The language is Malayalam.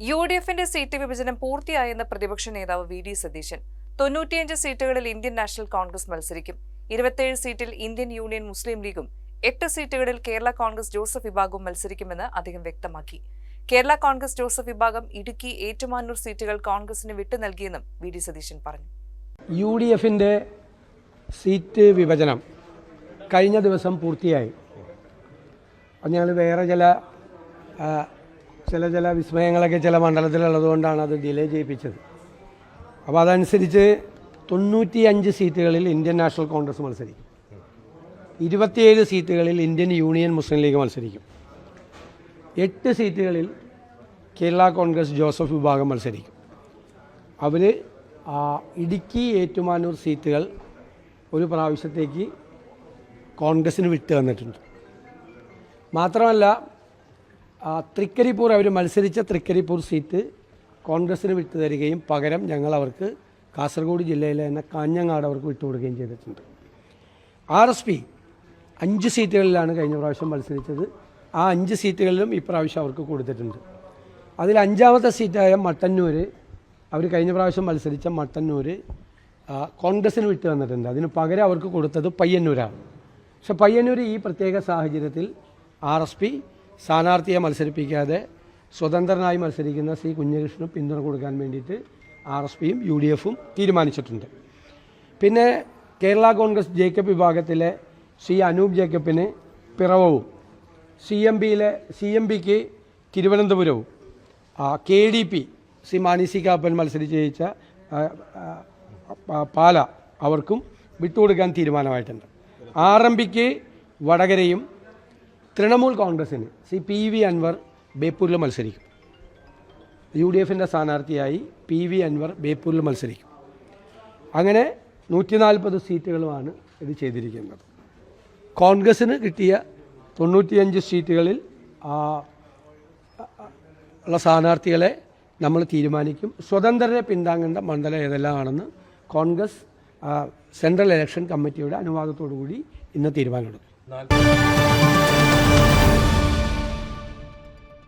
യുഡിഎഫിന്റെ സീറ്റ് വിഭജനം പൂർത്തിയായെന്ന് പ്രതിപക്ഷ നേതാവ് വി.ഡി. സതീശൻ. 95 സീറ്റുകളിൽ ഇന്ത്യൻ നാഷണൽ കോൺഗ്രസ് മത്സരിക്കും. 27 സീറ്റിൽ ഇന്ത്യൻ യൂണിയൻ മുസ്ലിം ലീഗും 8 സീറ്റുകളിൽ കേരള കോൺഗ്രസ് ജോസഫ് വിഭാഗവും മത്സരിക്കുമെന്ന് അദ്ദേഹം വ്യക്തമാക്കി. കേരള കോൺഗ്രസ് ജോസഫ് വിഭാഗം ഇടുക്കി, ഏറ്റുമാനൂർ സീറ്റുകൾ കോൺഗ്രസിന് വിട്ടു നൽകിയെന്നും വി.ഡി. സതീശൻ പറഞ്ഞു. യുഡിഎഫിന്റെ സീറ്റ് വിഭജനം കഴിഞ്ഞ ദിവസം പൂർത്തിയായി. ഞങ്ങൾ വേറെ ചില വിസ്മയങ്ങളൊക്കെ ചില മണ്ഡലത്തിലുള്ളതുകൊണ്ടാണ് അത് ഡിലേ ചെയ്യിപ്പിച്ചത്. അപ്പോൾ അതനുസരിച്ച് 95 സീറ്റുകളിൽ ഇന്ത്യൻ നാഷണൽ കോൺഗ്രസ് മത്സരിക്കും. 27 സീറ്റുകളിൽ ഇന്ത്യൻ യൂണിയൻ മുസ്ലിം ലീഗ് മത്സരിക്കും. 8 സീറ്റുകളിൽ കേരള കോൺഗ്രസ് ജോസഫ് വിഭാഗം മത്സരിക്കും. അവർ ഇടുക്കി, ഏറ്റുമാനൂർ സീറ്റുകൾ ഒരു പ്രാവശ്യത്തേക്ക് കോൺഗ്രസ്സിന് വിട്ടു തന്നിട്ടുണ്ട്. മാത്രമല്ല തൃക്കരിപ്പൂർ അവർ മത്സരിച്ച തൃക്കരിപ്പൂർ സീറ്റ് കോൺഗ്രസ്സിന് വിട്ടു തരികയും പകരം ഞങ്ങൾ അവർക്ക് കാസർഗോഡ് ജില്ലയിലെ തന്നെ കാഞ്ഞങ്ങാട് അവർക്ക് വിട്ടുകൊടുക്കുകയും ചെയ്തിട്ടുണ്ട്. RSP 5 സീറ്റുകളിലാണ് കഴിഞ്ഞ പ്രാവശ്യം മത്സരിച്ചത്. ആ 5 സീറ്റുകളിലും ഇപ്രാവശ്യം അവർക്ക് കൊടുത്തിട്ടുണ്ട്. അതിൽ 5ാമത്തെ സീറ്റായ മട്ടന്നൂർ അവർ കഴിഞ്ഞ പ്രാവശ്യം മത്സരിച്ച മട്ടന്നൂർ കോൺഗ്രസ്സിന് വിട്ടു തന്നിട്ടുണ്ട്. അതിന് പകരം അവർക്ക് കൊടുത്തത് പയ്യന്നൂരാണ്. പക്ഷെ പയ്യന്നൂർ ഈ പ്രത്യേക സാഹചര്യത്തിൽ RSP സ്ഥാനാർത്ഥിയെ മത്സരിപ്പിക്കാതെ സ്വതന്ത്രനായി മത്സരിക്കുന്ന C. കുഞ്ഞകൃഷ്ണന് പിന്തുണ കൊടുക്കാൻ വേണ്ടിയിട്ട് RSPയും UDFും തീരുമാനിച്ചിട്ടുണ്ട്. പിന്നെ കേരള കോൺഗ്രസ് ജേക്കബ് വിഭാഗത്തിലെ C. അനൂപ് ജേക്കബിന് പിറവവും, CMBക്ക് തിരുവനന്തപുരവും, KDP C. Mani C. Kappan മത്സരിച്ച് ജയിച്ച പാല അവർക്കും വിട്ടുകൊടുക്കാൻ തീരുമാനമായിട്ടുണ്ട്. RMPക്ക് വടകരയും, തൃണമൂൽ കോൺഗ്രസ്സിന് C. PV അൻവർ ബേപ്പൂരിൽ മത്സരിക്കും. UDFിൻ്റെ സ്ഥാനാർത്ഥിയായി PV അൻവർ ബേപ്പൂരിൽ മത്സരിക്കും. അങ്ങനെ 140 സീറ്റുകളുമാണ് ഇത് ചെയ്തിരിക്കുന്നത്. കോൺഗ്രസ്സിന് കിട്ടിയ 95 സീറ്റുകളിൽ ഉള്ള സ്ഥാനാർത്ഥികളെ നമ്മൾ തീരുമാനിക്കും. സ്വതന്ത്രരെ പിന്താങ്ങേണ്ട മണ്ഡലം ഏതെല്ലാമാണെന്ന് കോൺഗ്രസ് സെൻട്രൽ ഇലക്ഷൻ കമ്മിറ്റിയുടെ അനുവാദത്തോടു കൂടി ഇന്ന് തീരുമാനമെടുക്കും.